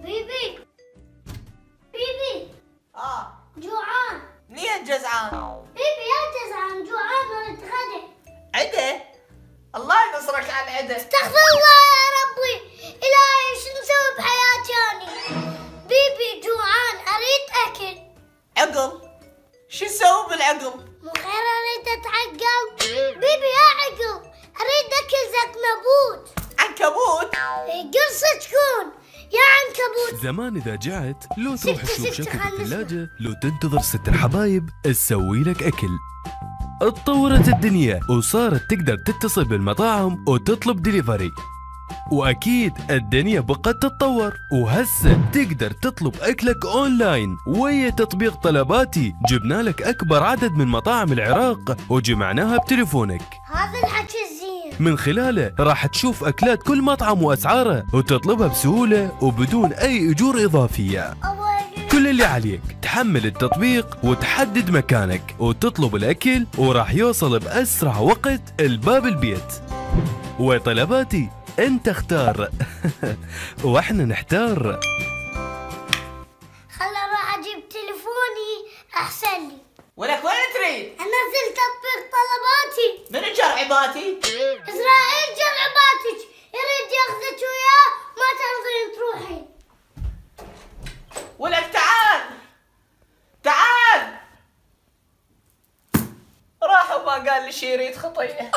بيبي بيبي جوعان. منين جزعان؟ بيبي يا جزعان جوعان ولد غدا. عده؟ الله ينصرك على العده. استغفر الله يا ربي، إلهي شو نسوي بحياتي أني؟ بيبي جوعان أريد أكل. عقل؟ شو نسوي بالعقل؟ مو خير أريد أتعقل؟ بيبي يا عقل أريد أكل زكنبوت. عنكبوت؟ قرصة تكون يا عنكبوت. زمان إذا جعت لو تروح تشوف شكل الثلاجة، لو تنتظر ست الحبايب تسوي لك أكل. اتطورت الدنيا وصارت تقدر تتصل بالمطاعم وتطلب دليفري، وأكيد الدنيا بقت تتطور، وهسه تقدر تطلب أكلك أونلاين ويا تطبيق طلباتي. جبنا لك أكبر عدد من مطاعم العراق وجمعناها بتليفونك. هذا الحكي الزين. من خلاله راح تشوف أكلات كل مطعم وأسعاره وتطلبها بسهولة وبدون أي أجور إضافية. كل اللي عليك تحمل التطبيق وتحدد مكانك وتطلب الأكل وراح يوصل بأسرع وقت الباب البيت. وطلباتي انت اختار واحنا نحتار. خل اروح اجيب تليفوني احسن لي. ولك وين تريد؟ انزل تطبيق طلباتي. من جرعباتي؟ اسرائيل جرعباتك يريد ياخذك وياه ما تقدرين تروحين. ولك تعال تعال. راح وما قال لي شي يريد خطيه.